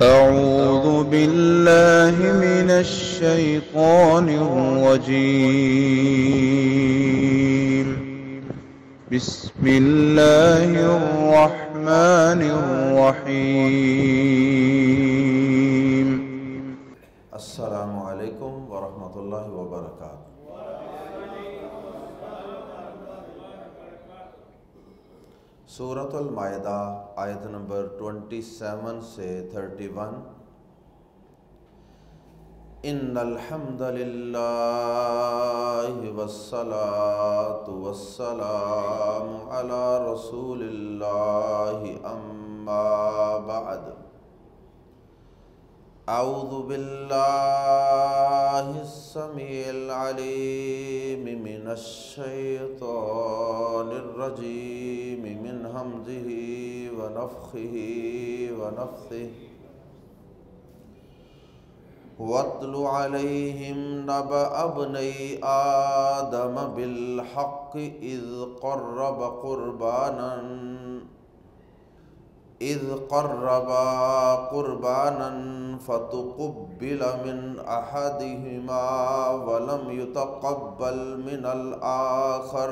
أعوذ بالله من الشيطان الرجيم. بسم الله الرحمن الرحيم. السلام علیکم ورحمۃ اللہ وبرکاتہ۔ سورۃ المائدہ آیت نمبر 27 سے 31۔ ان الحمد للہ والصلاة والسلام علی رسول اللہ اما بعد۔ اعوذ باللہ السمیع العلیم من الشیطان الرجیم من ہمزہ ونفخہ ونفثہ۔ وَاتْلُ عَلَيْهِمْ نَبَأَ ابْنَيْ آدَمَ بِالْحَقِّ إِذْ قَرَّبَا قُرْبَانًا فَتُقُبِّلَ مِنْ أَحَدِهِمَا وَلَمْ يُتَقَبَّلْ مِنَ الْآخَرِ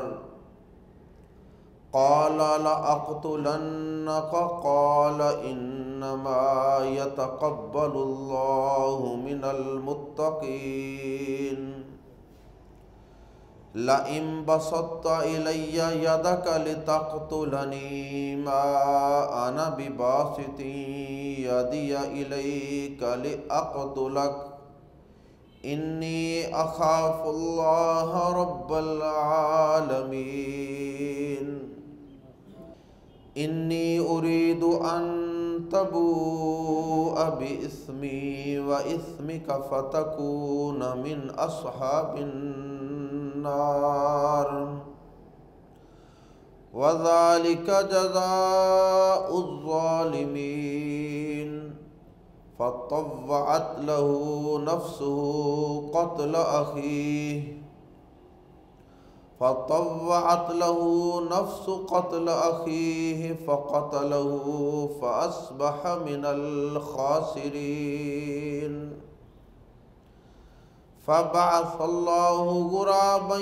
قَالَ لَأَقْتُلَنَّكَ قَالَ إِنَّمَا يَتَقَبَّلُ اللَّهُ مِنَ الْمُتَّقِينَ لَئِن بَسَطتَ إِلَيَّ يَدَكَ لِتَقْتُلَنِي مَا أَنَا بِبَاسِطٍ يَدِيَ إِلَيْكَ لِأَقْتُلَكَ إِنِّي أَخَافُ اللَّهَ رَبَّ الْعَالَمِينَ إِنِّي أُرِيدُ أَن تَبُوءَ بِإِثْمِي وَإِثْمِكَ فَتَكُونَ مِنْ أَصْحَابِ النَّارِ وَذَلِكَ جَزَاءُ الظَّالِمِينَ فَطَوَّعَتْ لَهُ نَفْسُهُ قتل أخيه فقتله فأصبح من الخاسرين فبعث الله غرابا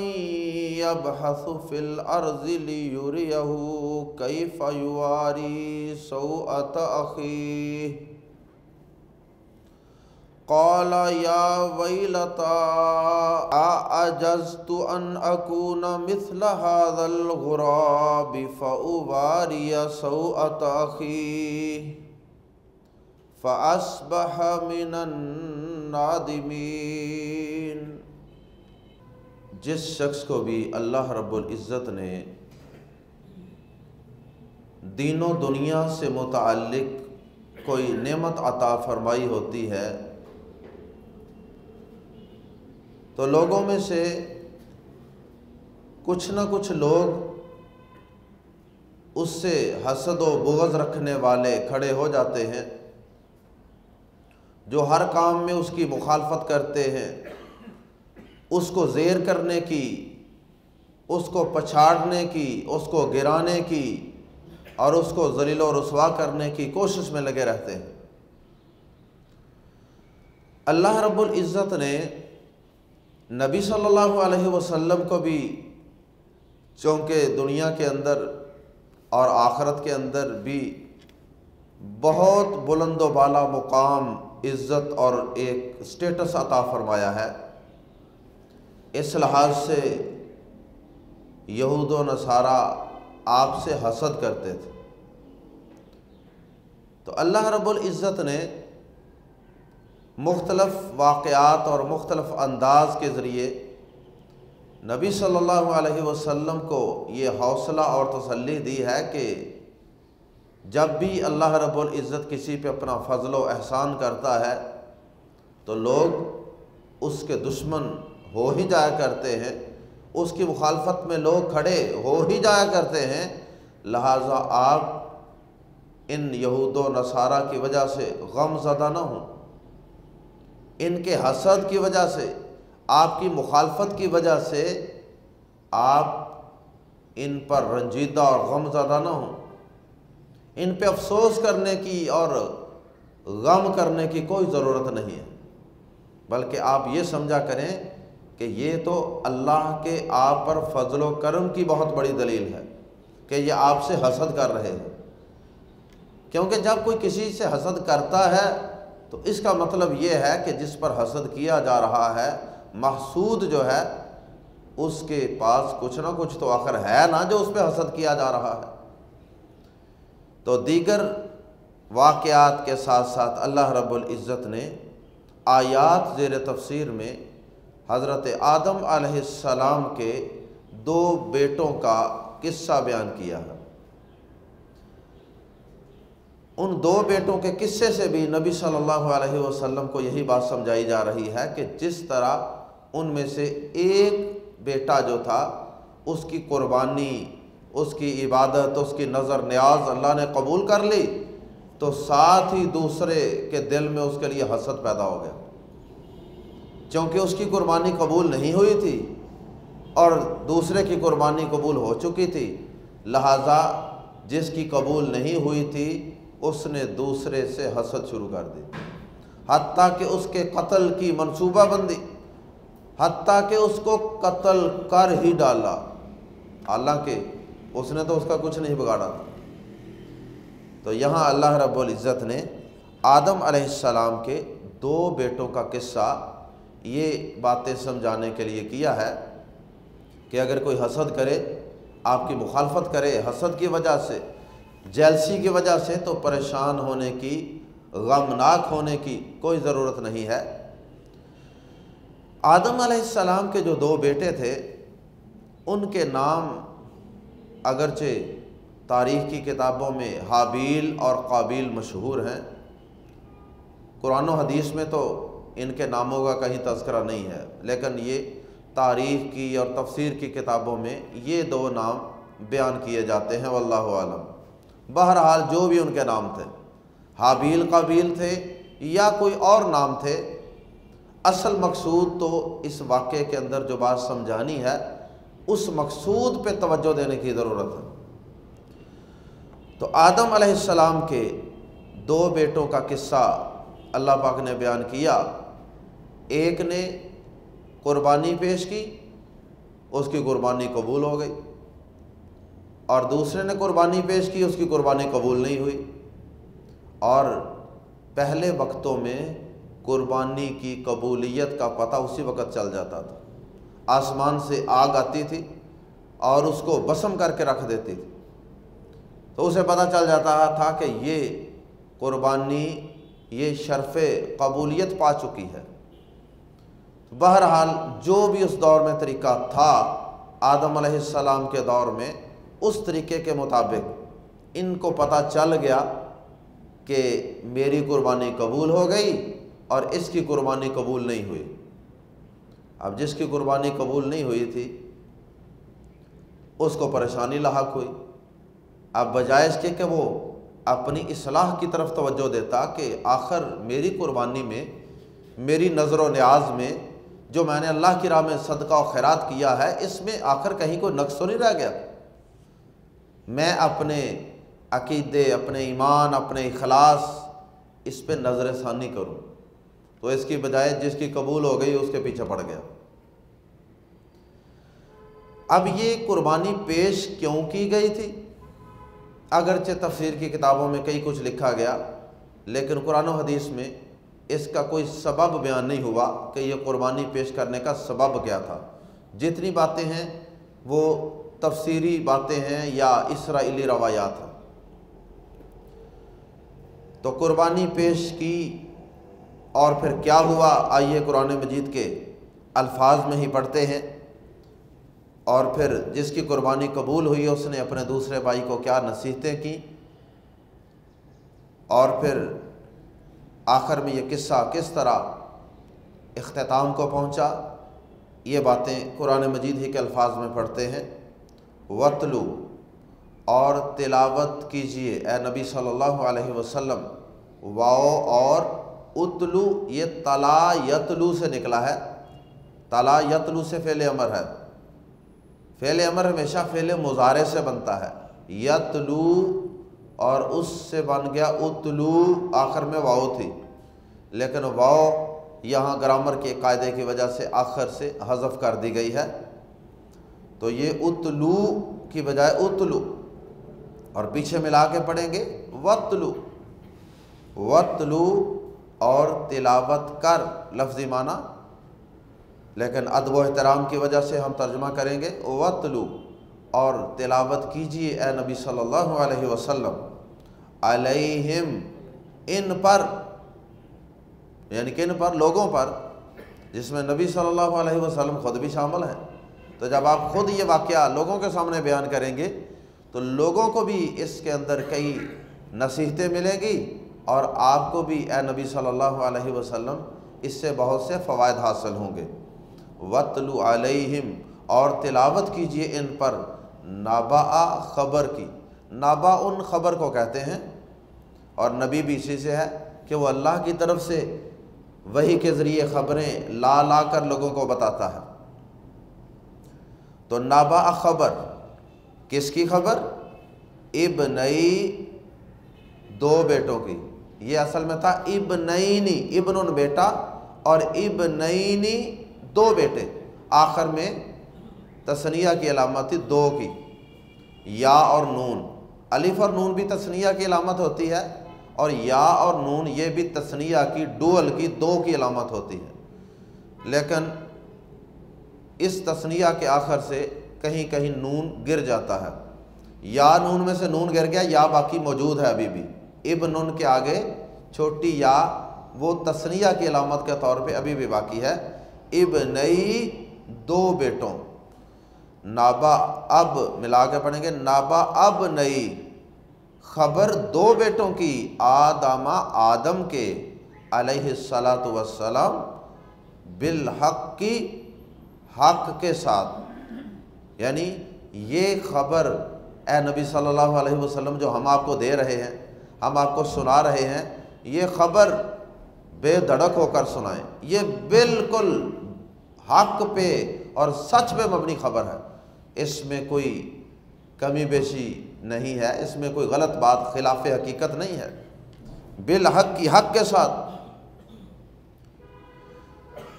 يبحث في الأرض ليريه كيف يواري سوءة أخيه قال يا ويلتى أعجزت أن أكون مثل هذا الغراب فأواري سوءة أخيه فأصبح من النادمين۔ جس شخص کو بھی اللہ رب العزت نے دین و دنیا سے متعلق کوئی نعمت عطا فرمائی ہوتی ہے تو لوگوں میں سے کچھ نہ کچھ لوگ اس سے حسد و بغض رکھنے والے کھڑے ہو جاتے ہیں، جو ہر کام میں اس کی مخالفت کرتے ہیں، اس کو زیر کرنے کی، اس کو پچھاڑنے کی، اس کو گرانے کی اور اس کو ذلیل و رسوا کرنے کی کوشش میں لگے رہتے ہیں۔ اللہ رب العزت نے نبی صلی اللہ علیہ وسلم کو بھی چونکہ دنیا کے اندر اور آخرت کے اندر بھی بہت بلند و بالا مقام، عزت اور ایک سٹیٹس عطا فرمایا ہے، اس لحاظ سے یہود و نصارہ آپ سے حسد کرتے تھے۔ تو اللہ رب العزت نے مختلف واقعات اور مختلف انداز کے ذریعے نبی صلی اللہ علیہ وسلم کو یہ حوصلہ اور تسلی دی ہے کہ جب بھی اللہ رب العزت کسی پہ اپنا فضل و احسان کرتا ہے تو لوگ اس کے دشمن ہو ہی جایا کرتے ہیں، اس کی مخالفت میں لوگ کھڑے ہو ہی جایا کرتے ہیں، لہٰذا آپ ان یہود و نصارہ کی وجہ سے غم زدہ نہ ہوں، ان کے حسد کی وجہ سے، آپ کی مخالفت کی وجہ سے آپ ان پر رنجیدہ اور غم زدہ نہ ہوں، ان پہ افسوس کرنے کی اور غم کرنے کی کوئی ضرورت نہیں ہے، بلکہ آپ یہ سمجھا کریں کہ یہ تو اللہ کے آپ پر فضل و کرم کی بہت بڑی دلیل ہے کہ یہ آپ سے حسد کر رہے ہیں۔ کیونکہ جب کوئی کسی سے حسد کرتا ہے تو اس کا مطلب یہ ہے کہ جس پر حسد کیا جا رہا ہے، محسود جو ہے، اس کے پاس کچھ نہ کچھ تو آخر ہے نا جو اس پہ حسد کیا جا رہا ہے۔ تو دیگر واقعات کے ساتھ ساتھ اللہ رب العزت نے آیات زیر تفسیر میں حضرت آدم علیہ السلام کے 2 بیٹوں کا قصہ بیان کیا ہے۔ ان 2 بیٹوں کے قصے سے بھی نبی صلی اللہ علیہ وسلم کو یہی بات سمجھائی جا رہی ہے کہ جس طرح ان میں سے ایک بیٹا جو تھا، اس کی قربانی، اس کی عبادت، اس کی نظر نیاز اللہ نے قبول کر لی، تو ساتھ ہی دوسرے کے دل میں اس کے لیے حسد پیدا ہو گیا، چونکہ اس کی قربانی قبول نہیں ہوئی تھی اور دوسرے کی قربانی قبول ہو چکی تھی، لہٰذا جس کی قبول نہیں ہوئی تھی اس نے دوسرے سے حسد شروع کر دی، حتیٰ کہ اس کے قتل کی منصوبہ بندی، حتیٰ کہ اس کو قتل کر ہی ڈالا، حالانکہ اس نے تو اس کا کچھ نہیں بگاڑا تھا۔ تو یہاں اللہ رب العزت نے آدم علیہ السلام کے 2 بیٹوں کا قصہ یہ باتیں سمجھانے کے لیے کیا ہے کہ اگر کوئی حسد کرے، آپ کی مخالفت کرے حسد کی وجہ سے، جیلسی کی وجہ سے، تو پریشان ہونے کی، غمناک ہونے کی کوئی ضرورت نہیں ہے۔ آدم علیہ السلام کے جو 2 بیٹے تھے، ان کے نام اگرچہ تاریخ کی کتابوں میں حابیل اور قابیل مشہور ہیں، قرآن و حدیث میں تو ان کے ناموں کا کہیں تذکرہ نہیں ہے، لیکن یہ تاریخ کی اور تفسیر کی کتابوں میں یہ 2 نام بیان کیے جاتے ہیں، واللہ عالم۔ بہرحال جو بھی ان کے نام تھے، حابیل قابیل تھے یا کوئی اور نام تھے، اصل مقصود تو اس واقعے کے اندر جو بات سمجھانی ہے اس مقصود پہ توجہ دینے کی ضرورت ہے۔ تو آدم علیہ السلام کے 2 بیٹوں کا قصہ اللہ پاک نے بیان کیا۔ ایک نے قربانی پیش کی، اس کی قربانی قبول ہو گئی، اور دوسرے نے قربانی پیش کی، اس کی قربانی قبول نہیں ہوئی۔ اور پہلے وقتوں میں قربانی کی قبولیت کا پتہ اسی وقت چل جاتا تھا، آسمان سے آگ آتی تھی اور اس کو بسم کر کے رکھ دیتی تھی، تو اسے پتہ چل جاتا تھا کہ یہ قربانی، یہ شرف قبولیت پا چکی ہے۔ بہرحال جو بھی اس دور میں طریقہ تھا، آدم علیہ السلام کے دور میں اس طریقے کے مطابق ان کو پتہ چل گیا کہ میری قربانی قبول ہو گئی اور اس کی قربانی قبول نہیں ہوئی۔ اب جس کی قربانی قبول نہیں ہوئی تھی اس کو پریشانی لاحق ہوئی۔ اب بجائے اس کے کہ وہ اپنی اصلاح کی طرف توجہ دیتا کہ آخر میری قربانی میں، میری نظر و نیاز میں، جو میں نے اللہ کی راہ میں صدقہ و خیرات کیا ہے، اس میں آخر کہیں کوئی نقص تو نہیں رہ گیا، میں اپنے عقیدے، اپنے ایمان، اپنے اخلاص، اس پہ نظر ثانی کروں، تو اس کی بجائے جس کی قبول ہو گئی اس کے پیچھے پڑ گیا۔ اب یہ قربانی پیش کیوں کی گئی تھی؟ اگرچہ تفسیر کی کتابوں میں کئی کچھ لکھا گیا، لیکن قرآن و حدیث میں اس کا کوئی سبب بیان نہیں ہوا کہ یہ قربانی پیش کرنے کا سبب کیا تھا۔ جتنی باتیں ہیں وہ تفسیری باتیں ہیں یا اسرائیلی روایات ہیں۔ تو قربانی پیش کی اور پھر کیا ہوا، آئیے قرآن مجید کے الفاظ میں ہی پڑھتے ہیں۔ اور پھر جس کی قربانی قبول ہوئی اس نے اپنے دوسرے بھائی کو کیا نصیحتیں کی، اور پھر آخر میں یہ قصہ کس طرح اختتام کو پہنچا، یہ باتیں قرآن مجید ہی کے الفاظ میں پڑھتے ہیں۔ وَاتْلُو، اور تلاوت کیجئے اے نبی صلی اللہ علیہ وسلم۔ واو اور اتلو یہ تلا یتلو سے نکلا ہے، تلا یتلو سے فعل امر ہے، فعل امر ہمیشہ فعل مضارع سے بنتا ہے، یتلو اور اس سے بن گیا اتلو، آخر میں واو تھی، لیکن واو یہاں گرامر کے قاعدے کی وجہ سے آخر سے حذف کر دی گئی ہے، تو یہ اتلو کی بجائے اتلو، اور پیچھے ملا کے پڑھیں گے وتلو، وتلو اور تلاوت کر لفظی معنی، لیکن ادب و احترام کی وجہ سے ہم ترجمہ کریں گے وتلو، اور تلاوت کیجئے اے نبی صلی اللہ علیہ وسلم، علیہم ان پر، یعنی کن پر؟ لوگوں پر، جس میں نبی صلی اللہ علیہ وسلم خود بھی شامل ہیں۔ تو جب آپ خود یہ واقعہ لوگوں کے سامنے بیان کریں گے تو لوگوں کو بھی اس کے اندر کئی نصیحتیں ملیں گی، اور آپ کو بھی اے نبی صلی اللہ علیہ وسلم اس سے بہت سے فوائد حاصل ہوں گے۔ وَاتْلُ عَلَيْهِمْ، اور تلاوت کیجئے ان پر، نبأ خبر کی، نبأ ان خبر کو کہتے ہیں، اور نبی بھی اسی سے ہے کہ وہ اللہ کی طرف سے وحی کے ذریعے خبریں لا لا کر لوگوں کو بتاتا ہے۔ تو نبأ خبر، کس کی خبر؟ ابنئی، دو بیٹوں کی، یہ اصل میں تھا ابنینی، ابن بیٹا، اور ابنینی دو بیٹے، آخر میں تثنیہ کی علامت تھی دو کی، یا اور نون، الف اور نون بھی تثنیہ کی علامت ہوتی ہے، اور یا اور نون یہ بھی تثنیہ کی، ڈوئل کی، دو کی علامت ہوتی ہے، لیکن اس تثنیہ کے آخر سے کہیں کہیں نون گر جاتا ہے، یا نون میں سے نون گر گیا، یا باقی موجود ہے ابھی بھی، ابن کے آگے چھوٹی یا وہ تثنیہ کی علامت کے طور پہ ابھی بھی باقی ہے، ابنئی دو بیٹوں، نابا اب ملا کے پڑھیں گے، نابا اب نئی، خبر دو بیٹوں کی، آدم آدم کے، علیہ الصلاۃ والسلام، بالحق کی، حق کے ساتھ، یعنی یہ خبر اے نبی صلی اللہ علیہ وسلم جو ہم آپ کو دے رہے ہیں، ہم آپ کو سنا رہے ہیں، یہ خبر بے دھڑک ہو کر سنائیں، یہ بالکل حق پہ اور سچ پہ مبنی خبر ہے، اس میں کوئی کمی بیشی نہیں ہے، اس میں کوئی غلط بات خلاف حقیقت نہیں ہے، بالحق کی، حق کے ساتھ۔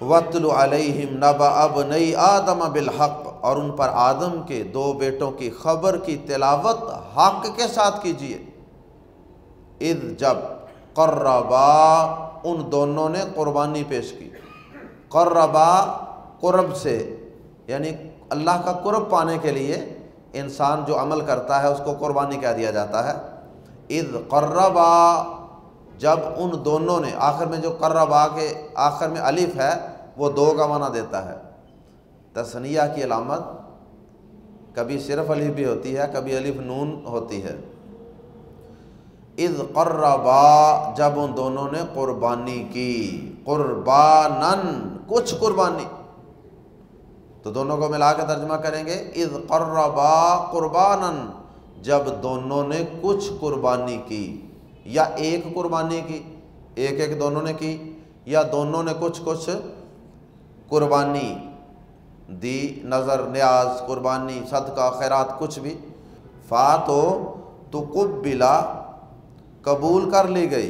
وَاتْلُ عَلَيْهِمْ نَبَأَ ابْنَيْ آدَمَ بِالْحَقِّ، اور ان پر آدم کے دو بیٹوں کی خبر کی تلاوت حق کے ساتھ کیجیے، اذ جب، قربا، ان دونوں نے قربانی پیش کی، قربا قرب سے، یعنی اللہ کا قرب پانے کے لیے انسان جو عمل کرتا ہے اس کو قربانی کہہ دیا جاتا ہے، اذ قربا، جب ان دونوں نے، آخر میں جو قربا کے آخر میں الف ہے وہ دو کا معنی دیتا ہے، تثنیہ کی علامت کبھی صرف الف بھی ہوتی ہے، کبھی الف نون ہوتی ہے، اذ قربا، جب ان دونوں نے قربانی کی، قربانن، کچھ قربانی، تو دونوں کو ملا کے ترجمہ کریں گے، اذ قربا قربانن، جب دونوں نے کچھ قربانی کی، یا ایک قربانی کی، ایک ایک دونوں نے کی، یا دونوں نے کچھ کچھ قربانی دی، نظر، نیاز، قربانی، صدقہ، خیرات، کچھ بھی، فاتو تقبلا، قبول کر لی گئی،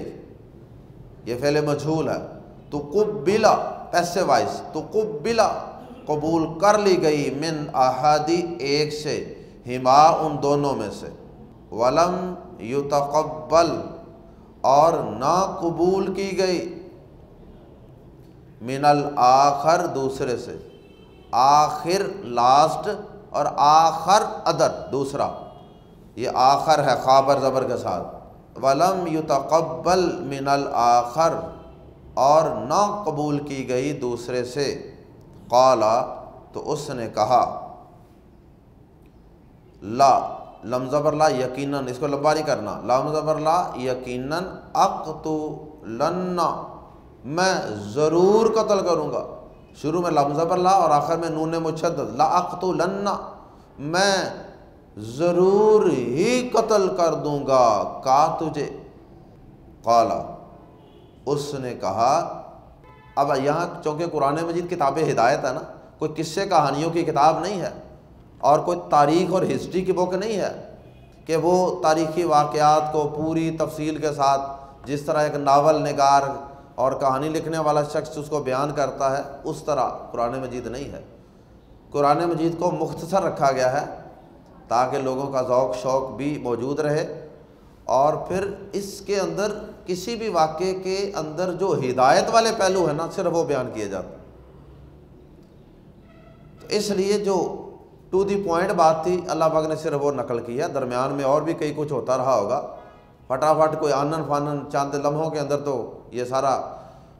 یہ فعل مجہول ہے، تقبلا پیسے وائس، تقبلا قبول کر لی گئی، من احدی ایک سے، ہما ان دونوں میں سے، ولم یتقبل اور نہ قبول کی گئی، من الآخر دوسرے سے، آخر لاسٹ اور آخر ادر دوسرا، یہ آخر ہے خابر زبر کے ساتھ، ولم یتقبل من الآخر اور نہ قبول کی گئی دوسرے سے، قالا تو اس نے کہا، لا لم زبر لا یقیناً، اس کو لمبا نہیں کرنا، لام زبر لا یقیناً، اقتلن میں ضرور قتل کروں گا، شروع میں لام زبر لا اور آخر میں نون مشدد، لا اقتلن میں ضرور ہی قتل کر دوں گا کا تجھے، قالا اس نے کہا۔ اب یہاں چونکہ قرآن مجید کتاب ہدایت ہے نا، کوئی قصے کہانیوں کی کتاب نہیں ہے، اور کوئی تاریخ اور ہسٹری کی بک نہیں ہے کہ وہ تاریخی واقعات کو پوری تفصیل کے ساتھ جس طرح ایک ناول نگار اور کہانی لکھنے والا شخص اس کو بیان کرتا ہے، اس طرح قرآن مجید نہیں ہے۔ قرآن مجید کو مختصر رکھا گیا ہے تاکہ لوگوں کا ذوق شوق بھی موجود رہے، اور پھر اس کے اندر کسی بھی واقعے کے اندر جو ہدایت والے پہلو ہیں نا صرف وہ بیان کیے جاتے ہیں۔ تو اس لیے جو ٹو دی پوائنٹ بات تھی اللہ پاک نے صرف وہ نقل کی ہے، درمیان میں اور بھی کئی کچھ ہوتا رہا ہوگا، فٹافٹ کوئی آنن فانن چند لمحوں کے اندر تو یہ سارا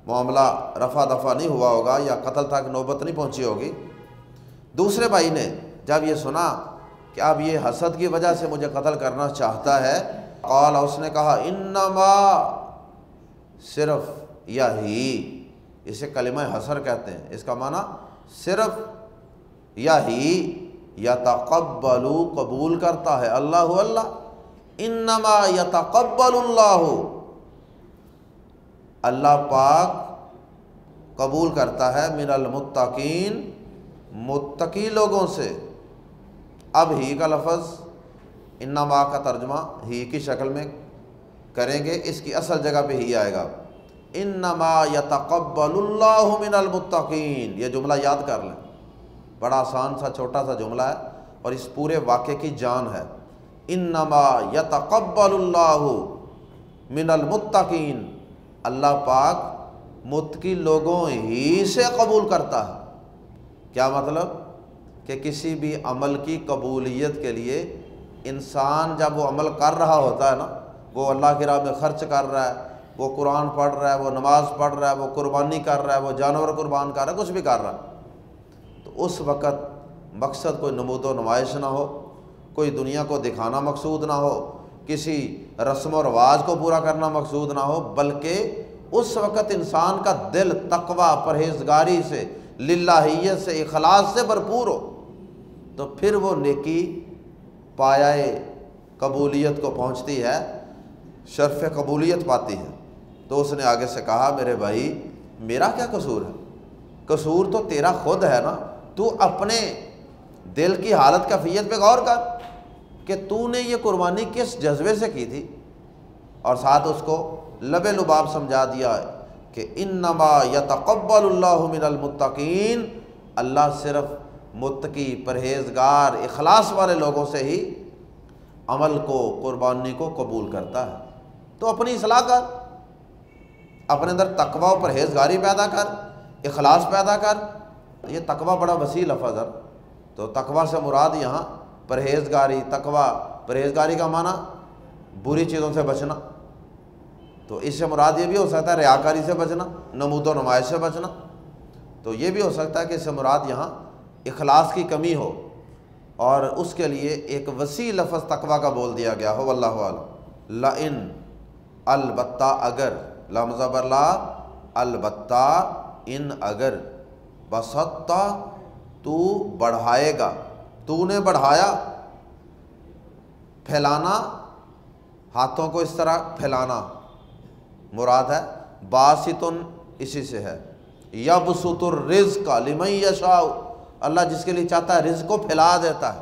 معاملہ رفع دفع نہیں ہوا ہوگا یا قتل تک نوبت نہیں پہنچی ہوگی۔ دوسرے بھائی نے جب یہ سنا کہ اب یہ حسد کی وجہ سے مجھے قتل کرنا چاہتا ہے، قال، اس نے کہا، انما، صرف، یہی، اسے کلمہ حسر کہتے ہیں، اس کا معنی صرف، یہی، یتقبل، قبول کرتا ہے، اللہ، انما یتقبل اللہ پاک قبول کرتا ہے من المتقین، متقی لوگوں سے۔ اب ہی کا لفظ انما کا ترجمہ ہی کی شکل میں کریں گے، اس کی اصل جگہ پہ ہی آئے گا، انما یتقبل اللہ من المتقین۔ یہ جملہ یاد کر لیں، بڑا آسان سا چھوٹا سا جملہ ہے اور اس پورے واقعے کی جان ہے۔ انما یتقبل اللہ من المتقین، اللہ پاک متقی لوگوں ہی سے قبول کرتا ہے۔ کیا مطلب؟ کہ کسی بھی عمل کی قبولیت کے لیے انسان جب وہ عمل کر رہا ہوتا ہے نا، وہ اللہ کی راہ میں خرچ کر رہا ہے، وہ قرآن پڑھ رہا ہے، وہ نماز پڑھ رہا ہے، وہ قربانی کر رہا ہے، وہ جانور قربان کر رہا ہے، کچھ بھی کر رہا ہے، تو اس وقت مقصد کوئی نمود و نمائش نہ ہو، کوئی دنیا کو دکھانا مقصود نہ ہو، کسی رسم و رواج کو پورا کرنا مقصود نہ ہو، بلکہ اس وقت انسان کا دل تقوی، پرہیزگاری سے، للہیت سے، اخلاص سے بھرپور ہو، تو پھر وہ نیکی پایہ قبولیت کو پہنچتی ہے، شرف قبولیت پاتی ہے۔ تو اس نے آگے سے کہا، میرے بھائی میرا کیا قصور ہے؟ قصور تو تیرا خود ہے نا، تو اپنے دل کی حالت کیفیت پہ غور کر کہ تو نے یہ قربانی کس جذبے سے کی تھی، اور ساتھ اس کو لب لباب سمجھا دیا ہے کہ انما یتقبل اللہ من المتقین، اللہ صرف متقی، پرہیزگار، اخلاص والے لوگوں سے ہی عمل کو، قربانی کو قبول کرتا ہے۔ تو اپنی اصلاح کر، اپنے اندر تقوی و پرہیزگاری پیدا کر، اخلاص پیدا کر۔ یہ تقوی بڑا وسیع لفظ ہے، تو تقوی سے مراد یہاں پرہیزگاری، تقوی، پرہیزگاری کا معنی بری چیزوں سے بچنا، تو اس سے مراد یہ بھی ہو سکتا ہے ریاکاری سے بچنا، نمود و نمائش سے بچنا، تو یہ بھی ہو سکتا ہے کہ اس سے مراد یہاں اخلاص کی کمی ہو، اور اس کے لیے ایک وسیع لفظ تقوی کا بول دیا گیا ہو، واللہ اعلم۔ لئن، البتہ اگر، لمزہ برلا، البتہ، ان اگر، بسطہ، تو بڑھائے گا، تو نے بڑھایا، پھیلانا، ہاتھوں کو اس طرح پھیلانا مراد ہے، باسطن اسی سے ہے، یبسط الرزق لمن یشاء، اللہ جس کے لیے چاہتا ہے رزق کو پھیلا دیتا ہے،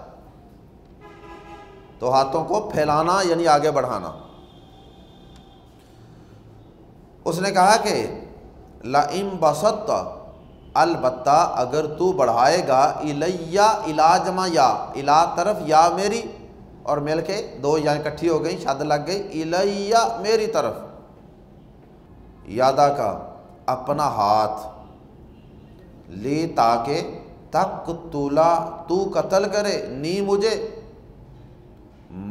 تو ہاتھوں کو پھیلانا یعنی آگے بڑھانا۔ اس نے کہا کہ لئن بسطت، البتہ اگر تو بڑھائے گا، الیہ، الا جمع یا، الا طرف، یا میری، اور مل کے دو یا اکٹھی ہو گئی، شد لگ گئی، الیہ میری طرف، یادہ کا اپنا ہاتھ، لی تاکہ تقتلا، تو قتل کرے، نی مجھے،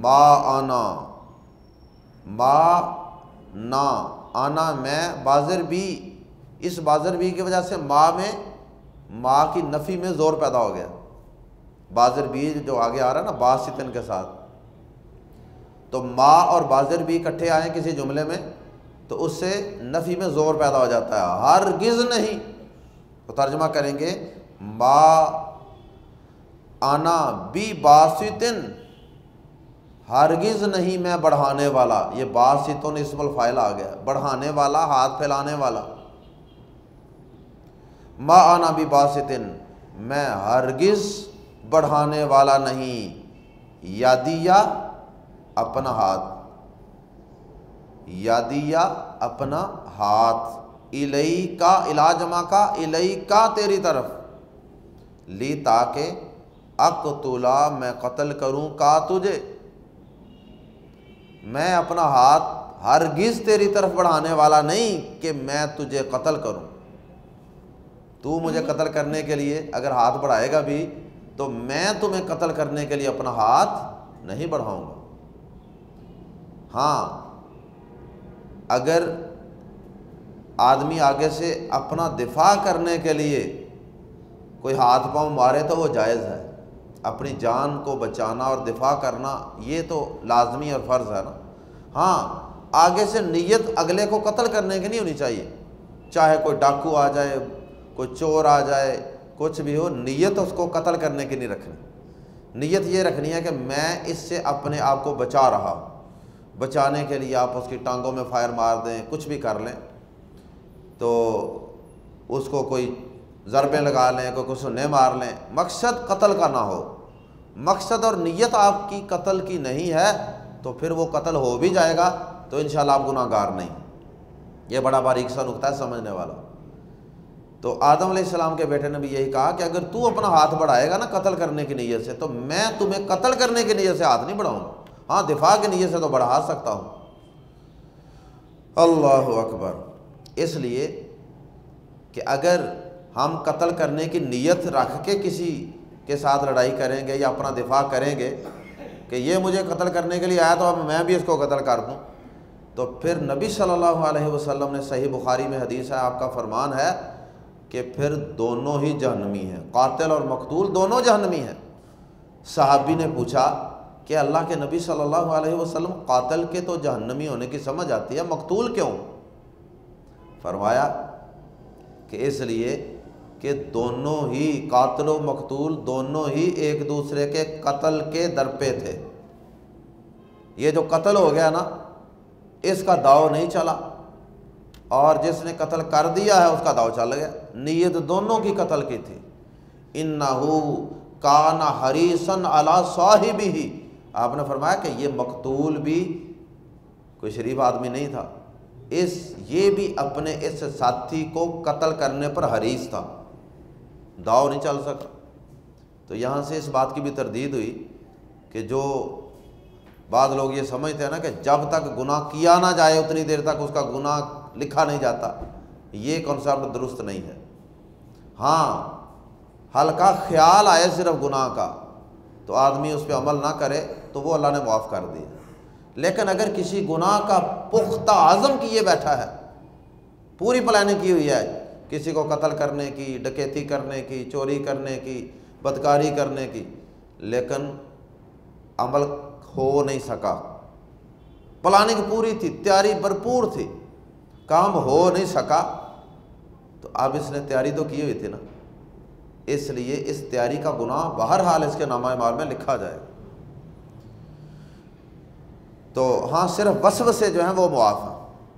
ما آنا، ما نا، آنا میں، بازر بھی، اس بازر بھی کی وجہ سے ما میں، ما کی نفی میں زور پیدا ہو گیا، بازر بھی جو آگے آ رہا ہے نا باسطن کے ساتھ، تو ما اور بازر بھی اکٹھے آئیں کسی جملے میں تو اس سے نفی میں زور پیدا ہو جاتا ہے، ہرگز نہیں، تو ترجمہ کریں گے ما آنا بی باسطن، ہرگز نہیں میں بڑھانے والا، یہ باسطن اسم الفاعل آ گیا، بڑھانے والا، ہاتھ پھیلانے والا، ما آنا بی باسطن، میں ہرگز بڑھانے والا نہیں، یادیہ اپنا ہاتھ، یادیا اپنا ہاتھ، الیکا الا جمع کا، الیکا تیری طرف، لی تاکہ اقتلا میں قتل کروں کا تجھے، میں اپنا ہاتھ ہرگز تیری طرف بڑھانے والا نہیں کہ میں تجھے قتل کروں، تو مجھے قتل کرنے کے لیے اگر ہاتھ بڑھائے گا بھی تو میں تمہیں قتل کرنے کے لیے اپنا ہاتھ نہیں بڑھاؤں گا۔ ہاں اگر آدمی آگے سے اپنا دفاع کرنے کے لیے کوئی ہاتھ پاؤں مارے تو وہ جائز ہے، اپنی جان کو بچانا اور دفاع کرنا یہ تو لازمی اور فرض ہے نا۔ ہاں آگے سے نیت اگلے کو قتل کرنے کی نہیں ہونی چاہیے، چاہے کوئی ڈاکو آ جائے، کوئی چور آ جائے، کچھ بھی ہو، نیت اس کو قتل کرنے کی نہیں رکھنی۔ نیت یہ رکھنی ہے کہ میں اس سے اپنے آپ کو بچا رہا ہوں، بچانے کے لیے آپ اس کی ٹانگوں میں فائر مار دیں، کچھ بھی کر لیں، تو اس کو کوئی ضربیں لگا لیں، کوئی کچھ سنے مار لیں، مقصد قتل کا نہ ہو، مقصد اور نیت آپ کی قتل کی نہیں ہے تو پھر وہ قتل ہو بھی جائے گا تو انشاءاللہ آپ گناہ گار نہیں۔ یہ بڑا باریک سا نقطہ ہے سمجھنے والا۔ تو آدم علیہ السلام کے بیٹے نے بھی یہی کہا کہ اگر تو اپنا ہاتھ بڑھائے گا نا قتل کرنے کی نیت سے تو میں تمہیں قتل کرنے کی نیت سے ہاتھ نہیں بڑھاؤں گا، ہاں دفاع کی نیت سے تو بڑھا سکتا ہوں۔ اللہ اکبر۔ اس لیے کہ اگر ہم قتل کرنے کی نیت رکھ کے کسی کے ساتھ لڑائی کریں گے یا اپنا دفاع کریں گے کہ یہ مجھے قتل کرنے کے لیے آیا تو اب میں بھی اس کو قتل کر دوں، تو پھر نبی صلی اللہ علیہ وسلم نے صحیح بخاری میں حدیث ہے، آپ کا فرمان ہے کہ پھر دونوں ہی جہنمی ہیں، قاتل اور مقتول دونوں جہنمی ہیں۔ صحابی نے پوچھا کہ اللہ کے نبی صلی اللہ علیہ وسلم قاتل کے تو جہنمی ہونے کی سمجھ آتی ہے، مقتول کیوں؟ فرمایا کہ اس لیے کہ دونوں ہی قاتل و مقتول دونوں ہی ایک دوسرے کے قتل کے در پہ تھے۔ یہ جو قتل ہو گیا نا اس کا داؤ نہیں چلا، اور جس نے قتل کر دیا ہے اس کا داؤ چل گیا، نیت دونوں کی قتل کی تھی۔ انہو کان حریصا علی صاحبہ، آپ نے فرمایا کہ یہ مقتول بھی کوئی شریف آدمی نہیں تھا، یہ بھی اپنے اس ساتھی کو قتل کرنے پر حریص تھا، داؤ نہیں چل سکا۔ تو یہاں سے اس بات کی بھی تردید ہوئی کہ جو بعض لوگ یہ سمجھتے ہیں نا کہ جب تک گناہ کیا نہ جائے اتنی دیر تک اس کا گناہ لکھا نہیں جاتا، یہ کنسیپٹ درست نہیں ہے۔ ہاں ہلکا خیال آئے صرف گناہ کا تو آدمی اس پہ عمل نہ کرے تو وہ اللہ نے معاف کر دیا، لیکن اگر کسی گناہ کا پختہ عزم کیے بیٹھا ہے، پوری پلاننگ کی ہوئی ہے کسی کو قتل کرنے کی، ڈکیتی کرنے کی، چوری کرنے کی، بدکاری کرنے کی، لیکن عمل ہو نہیں سکا، پلاننگ پوری تھی، تیاری بھرپور تھی، کام ہو نہیں سکا، تو اب اس نے تیاری تو کی ہوئی تھی نا، اس لیے اس تیاری کا گناہ بہرحال اس کے نامہ اعمال میں لکھا جائے گا۔ تو ہاں صرف وسوسے جو ہیں وہ معاف ہیں،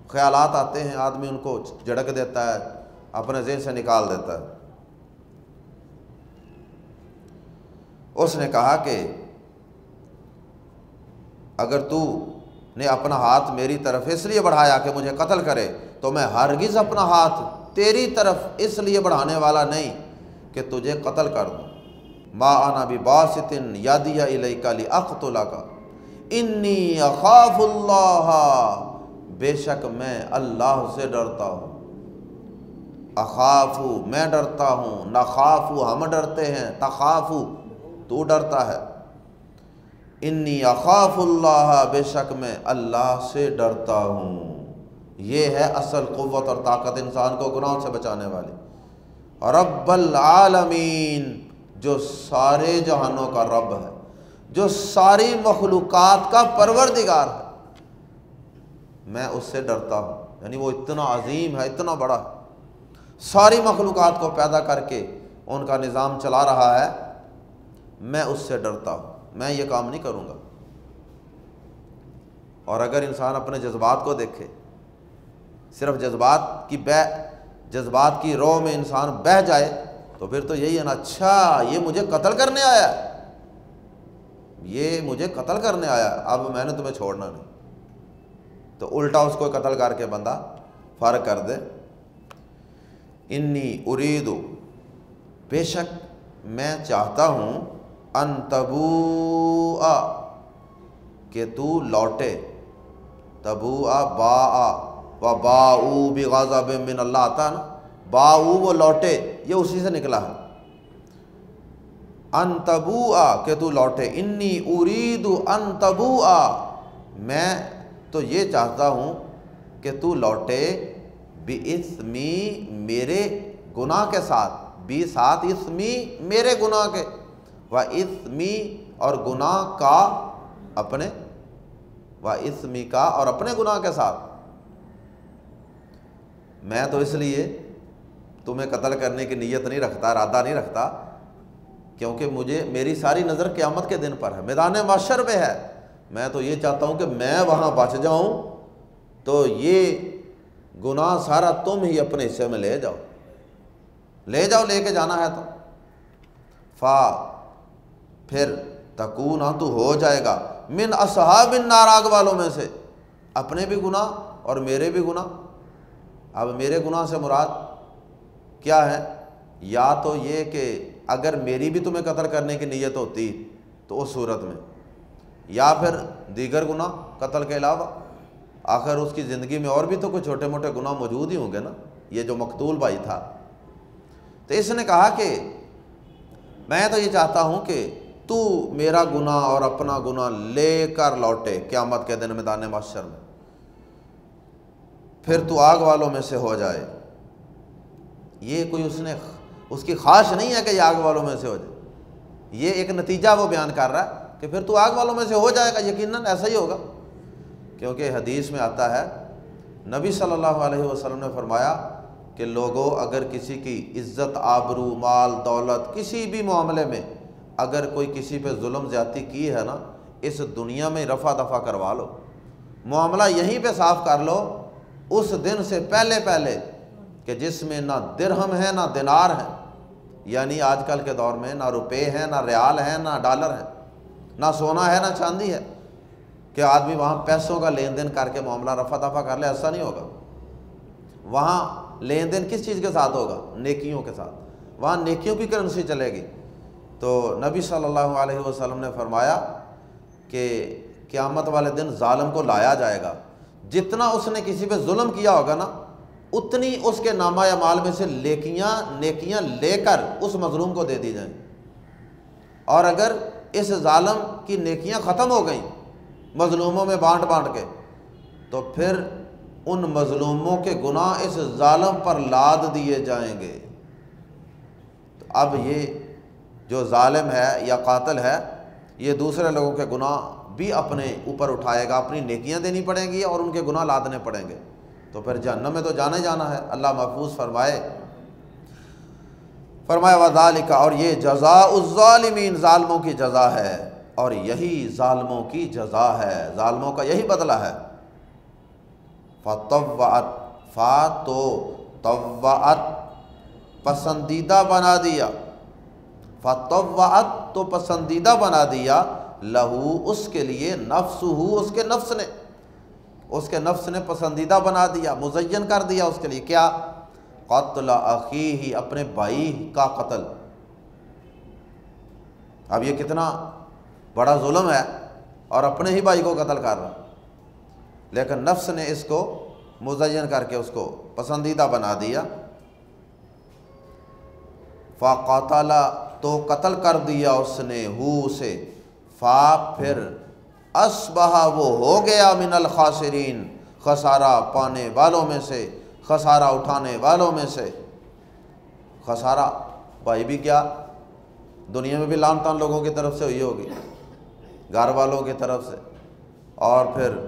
خیالات آتے ہیں آدمی ان کو جھڑک دیتا ہے، اپنے ذہن سے نکال دیتا ہے۔ اس نے کہا کہ اگر تو نے اپنا ہاتھ میری طرف اس لیے بڑھایا کہ مجھے قتل کرے تو میں ہرگز اپنا ہاتھ تیری طرف اس لیے بڑھانے والا نہیں کہ تجھے قتل کر دوں۔ ما انا بباسط یدی الیک لاقتلک انی اخاف اللہ، بے شک میں اللہ سے ڈرتا ہوں، اخاف میں ڈرتا ہوں، نخاف ہم ڈرتے ہیں، تخاف تو ڈرتا ہے، انی اخاف اللہ بے شک میں اللہ سے ڈرتا ہوں۔ یہ ہے اصل قوت اور طاقت انسان کو گناہوں سے بچانے والی۔ رب العالمین، جو سارے جہانوں کا رب ہے، جو ساری مخلوقات کا پروردگار ہے، میں اس سے ڈرتا ہوں، یعنی وہ اتنا عظیم ہے، اتنا بڑا ہے، ساری مخلوقات کو پیدا کر کے ان کا نظام چلا رہا ہے، میں اس سے ڈرتا ہوں، میں یہ کام نہیں کروں گا۔ اور اگر انسان اپنے جذبات کو دیکھے، صرف جذبات کی رو میں انسان بہہ جائے تو پھر تو یہی ہے نا، اچھا یہ مجھے قتل کرنے آیا ہے، یہ مجھے قتل کرنے آیا، اب میں نے تمہیں چھوڑنا نہیں، تو الٹا اس کو قتل کر کے بندہ فارغ کر دے۔ انی ارید، بے شک میں چاہتا ہوں، ان تبوء، کہ تو لوٹے، تبوء باء و باءوا بغضب من اللہ آتا نا، باءوا وہ لوٹے، یہ اسی سے نکلا ہے، ان تبوء کہ تو لوٹے، انی ارید ان تبوء، میں تو یہ چاہتا ہوں کہ تو لوٹے، بِإِثْمِی میرے گناہ کے ساتھ، بھی ساتھ اسمی میرے گناہ کے، وَإِثْمِی اور گناہ کا اپنے، وَإِثْمِی کا اور اپنے گناہ کے ساتھ۔ میں تو اس لیے تمہیں قتل کرنے کی نیت نہیں رکھتا، ارادہ نہیں رکھتا، کیونکہ میری ساری نظر قیامت کے دن پر ہے، میدان محشر پہ ہے۔ میں تو یہ چاہتا ہوں کہ میں وہاں بچ جاؤں، تو یہ گناہ سارا تم ہی اپنے حصے میں لے جاؤ، لے کے جانا ہے تو پھر تکون، تو ہو جائے گا، من اصحاب النار، آگ والوں میں سے، اپنے بھی گناہ اور میرے بھی گناہ۔ اب میرے گناہ سے مراد کیا ہے؟ یا تو یہ کہ اگر میری بھی تمہیں قتل کرنے کی نیت ہوتی تو اس صورت میں، یا پھر دیگر گناہ قتل کے علاوہ، آخر اس کی زندگی میں اور بھی تو کوئی چھوٹے موٹے گناہ موجود ہی ہوں گے نا، یہ جو مقتول بھائی تھا۔ تو اس نے کہا کہ میں تو یہ چاہتا ہوں کہ تو میرا گناہ اور اپنا گناہ لے کر لوٹے قیامت کے دن میدان محشر میں، پھر تو آگ والوں میں سے ہو جائے۔ یہ کوئی اس کی خواہش نہیں ہے کہ یہ آگ والوں میں سے ہو جائے، یہ ایک نتیجہ وہ بیان کر رہا ہے کہ پھر تو آگ والوں میں سے ہو جائے گا، یقیناً ایسا ہی ہوگا، کیونکہ حدیث میں آتا ہے، نبی صلی اللہ علیہ وسلم نے فرمایا کہ لوگوں، اگر کسی کی عزت، آبرو، مال، دولت، کسی بھی معاملے میں اگر کوئی کسی پہ ظلم زیادتی کی ہے نا، اس دنیا میں رفع دفع کروا لو، معاملہ یہیں پہ صاف کر لو، اس دن سے پہلے کہ جس میں نہ درہم ہے نہ دینار ہے، یعنی آج کل کے دور میں نہ روپے ہیں، نہ ریال ہیں، نہ ڈالر ہیں، نہ سونا ہے، نہ چاندی ہے، کہ آدمی وہاں پیسوں کا لین دین کر کے معاملہ رفع دفع کر لے، ایسا نہیں ہوگا۔ وہاں لین دین کس چیز کے ساتھ ہوگا؟ نیکیوں کے ساتھ، وہاں نیکیوں کی کرنسی چلے گی۔ تو نبی صلی اللہ علیہ وسلم نے فرمایا کہ قیامت والے دن ظالم کو لایا جائے گا، جتنا اس نے کسی پہ ظلم کیا ہوگا نا، اتنی اس کے نامہ یا مال میں سے نیکیاں لے کر اس مظلوم کو دے دی جائیں، اور اگر اس ظالم کی نیکیاں ختم ہو گئیں مظلوموں میں بانٹ کے، تو پھر ان مظلوموں کے گناہ اس ظالم پر لاد دیے جائیں گے۔ تو اب یہ جو ظالم ہے یا قاتل ہے، یہ دوسرے لوگوں کے گناہ بھی اپنے اوپر اٹھائے گا، اپنی نیکیاں دینی پڑیں گی اور ان کے گناہ لادنے پڑیں گے، تو پھر جہنم میں تو جانا ہی جانا ہے، اللہ محفوظ فرمائے۔ فرمایا وَذَلِكَ، اور یہ جزاء الظالمین، ظالموں کی جزا ہے، اور یہی ظالموں کی جزا ہے، ظالموں کا یہی بدلہ ہے۔ فَطَوَّعَتْ، تو طوعت پسندیدہ بنا دیا، فَطَوَّعَتْ تو پسندیدہ بنا دیا، لہو اس کے لیے، نفسہ اس کے نفس نے پسندیدہ بنا دیا، مزین کر دیا اس کے لیے، کیا؟ قتل اخیہ، اپنے بھائی کا قتل۔ اب یہ کتنا بڑا ظلم ہے، اور اپنے ہی بھائی کو قتل کر رہا، لیکن نفس نے اس کو مزین کر کے اس کو پسندیدہ بنا دیا۔ فقتل، تو قتل کر دیا اس نے، اسے، پھر اصبح، وہ ہو گیا، من الخاسرین، خسارہ پانے والوں میں سے، خسارہ اٹھانے والوں میں سے۔ خسارہ بھائی بھی کیا، دنیا میں بھی لعن طعن لوگوں کی طرف سے ہوئی ہوگی، گھر والوں کی طرف سے، اور پھر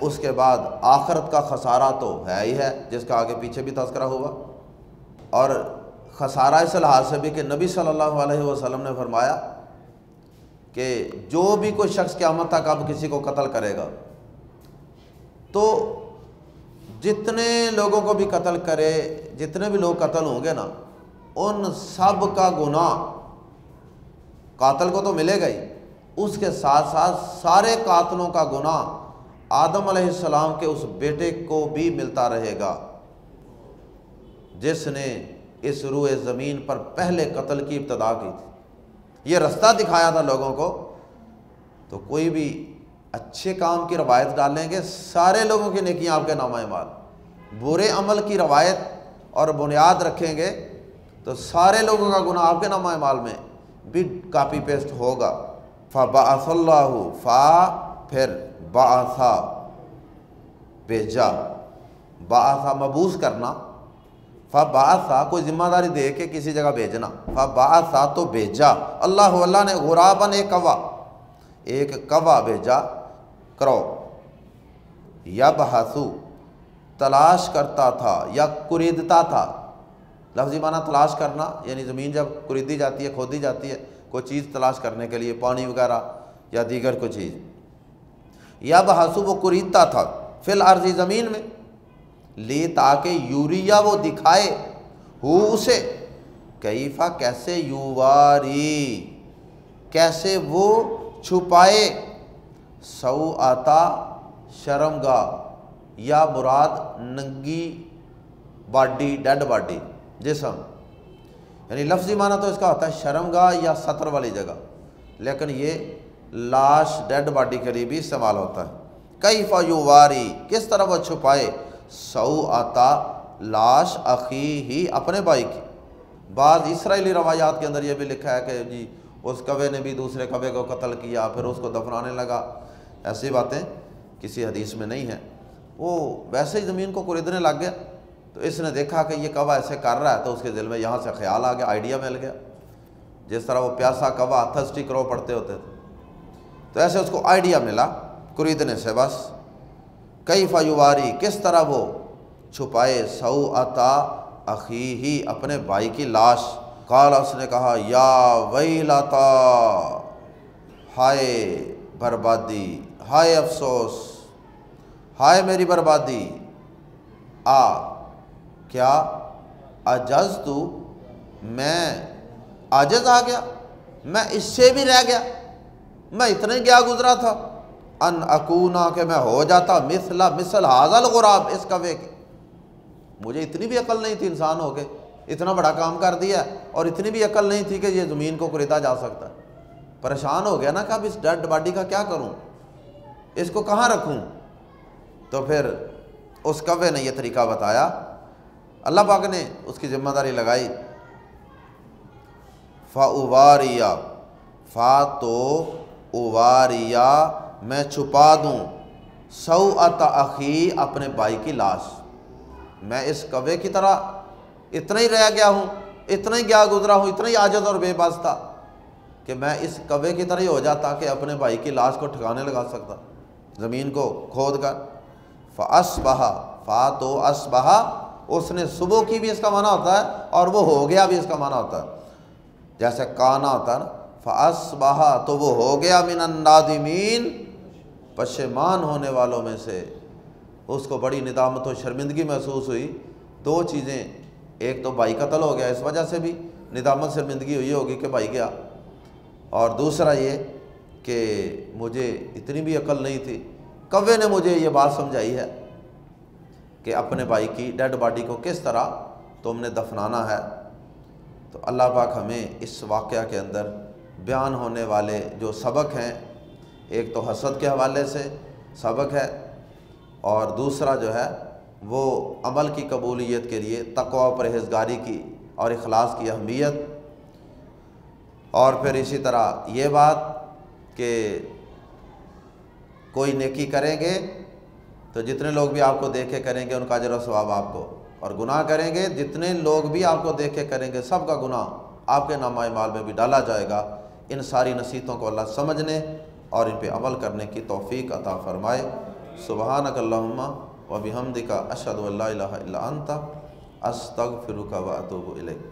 اس کے بعد آخرت کا خسارہ تو ہے ہی ہے، جس کا آگے پیچھے بھی تذکرہ ہوا۔ اور خسارہ اس لحاظ سے بھی کہ نبی صلی اللہ علیہ وسلم نے فرمایا کہ جو بھی کوئی شخص قیامت تک اب کسی کو قتل کرے گا، تو جتنے لوگوں کو بھی قتل کرے، جتنے بھی لوگ قتل ہوں گے نا، ان سب کا گناہ قاتل کو تو ملے گا ہی، اس کے ساتھ ساتھ سارے قاتلوں کا گناہ آدم علیہ السلام کے اس بیٹے کو بھی ملتا رہے گا جس نے اس روئے زمین پر پہلے قتل کی ابتدا کی تھی۔ یہ رستہ دکھایا تھا لوگوں کو۔ تو کوئی بھی اچھے کام کی روایت ڈالیں گے، سارے لوگوں کی نیکیاں آپ کے نامہ اعمال، برے عمل کی روایت اور بنیاد رکھیں گے تو سارے لوگوں کا گناہ آپ کے نامہ اعمال میں بھی کاپی پیسٹ ہوگا۔ فبعث اللہ، فا پھر بعثا بھیجا، بعثا مبعوث کرنا، فبعثا کوئی ذمہ داری دے کے کسی جگہ بھیجنا، فبعثا تو بھیجا، اللہ نے غراباً ایک کوا بھیجا، کرو، یبحثو تلاش کرتا تھا یا کریدتا تھا، لفظی معنی تلاش کرنا یعنی زمین جب کریدی جاتی ہے، کھودی جاتی ہے کوئی چیز تلاش کرنے کے لیے، پانی وغیرہ یا دیگر کوئی چیز، یبحثو وہ کریدتا تھا، فی الارض زمین میں، لی تاکہ یوریا وہ دکھائے، ہو اسے، کیفا کیسے، یواری کیسے وہ چھپائے، سوءتا شرمگاہ، یا مراد ننگی باڈی، ڈیڈ باڈی، جسم، یعنی لفظی معنی تو اس کا ہوتا ہے شرمگاہ یا سطر والی جگہ، لیکن یہ لاش ڈیڈ باڈی کے لیے بھی استعمال ہوتا ہے۔ کیف یواری کس طرح وہ چھپائے، سوءتا لاش، اخی ہی اپنے بھائی کی۔ بعض اسرائیلی روایات کے اندر یہ بھی لکھا ہے کہ جی اس کوے نے بھی دوسرے کوے کو قتل کیا، پھر اس کو دفنانے لگا، ایسی باتیں کسی حدیث میں نہیں ہیں۔ وہ ویسے ہی زمین کو کریدنے لگ گیا تو اس نے دیکھا کہ یہ کوا ایسے کر رہا ہے تو اس کے دل میں یہاں سے خیال آ گیا، آئیڈیا مل گیا، جس طرح وہ پیاسا کوا تھرسٹی کرو پڑھتے ہوتے تھے، تو ایسے اس کو آئیڈیا ملا کریدنے سے، بس کیف یواری کس طرح وہ چھپائے، سوءتا اخیہ اپنے بھائی کی لاش، قال اس نے کہا، یا ویلتا ہائے بربادی، ہائے افسوس، ہائے میری بربادی، کیا عجزت، میں عاجز آ گیا، میں اس سے بھی رہ گیا، میں اتنے گیا گزرا تھا، ان اکونا کہ میں ہو جاتا مثل ھذا الغراب، اس کوے کے، مجھے اتنی بھی عقل نہیں تھی، انسان ہو کے اتنا بڑا کام کر دیا، اور اتنی بھی عقل نہیں تھی کہ یہ زمین کو خریدا جا سکتا ہے۔ پریشان ہو گیا نا کہ اب اس ڈیڈ باڈی کا کیا کروں، اس کو کہاں رکھوں؟ تو پھر اس کوے نے یہ طریقہ بتایا، اللہ پاک نے اس کی ذمہ داری لگائی، فاواریا، فا تو اواریا میں چھپا دوں، سوءت اخی اپنے بھائی کی لاش، میں اس کوے کی طرح اتنا ہی رہ گیا ہوں، اتنا ہی گیا گزرا ہوں، اتنا ہی عاجز اور بے بس تھا کہ میں اس کوے کی طرح ہی ہو جاتا کہ اپنے بھائی کی لاش کو ٹھکانے لگا سکتا زمین کو کھود کر۔ فاصبح، فا تو اصبح، اس نے صبح کی بھی اس کا معنی ہوتا ہے اور وہ ہو گیا بھی اس کا معنی ہوتا ہے، جیسے کانا ہوتا ہے نا، فاصبح تو وہ ہو گیا، من النادمین پشیمان ہونے والوں میں سے، اس کو بڑی ندامت و شرمندگی محسوس ہوئی۔ دو چیزیں، ایک تو بھائی قتل ہو گیا، اس وجہ سے بھی ندامت شرمندگی ہوئی ہوگی کہ بھائی گیا، اور دوسرا یہ کہ مجھے اتنی بھی عقل نہیں تھی، کوے نے مجھے یہ بات سمجھائی ہے کہ اپنے بھائی کی ڈیڈ باڈی کو کس طرح تم نے دفنانا ہے۔ تو اللہ پاک ہمیں اس واقعہ کے اندر بیان ہونے والے جو سبق ہیں، ایک تو حسد کے حوالے سے سبق ہے، اور دوسرا جو ہے وہ عمل کی قبولیت کے لیے تقوی و پرہیزگاری کی اور اخلاص کی اہمیت، اور پھر اسی طرح یہ بات کہ کوئی نیکی کریں گے تو جتنے لوگ بھی آپ کو دیکھ کے کریں گے ان کا اجر و ثواب آپ کو، اور گناہ کریں گے جتنے لوگ بھی آپ کو دیکھ کے کریں گے سب کا گناہ آپ کے نامہ اعمال میں بھی ڈالا جائے گا۔ ان ساری نصیحتوں کو اللہ سمجھنے اور ان پہ عمل کرنے کی توفیق عطا فرمائے۔ سبحانک اللہم و بحمدک، اشہد ان لا الہ الا انت، استغفرک و اتوب الیک۔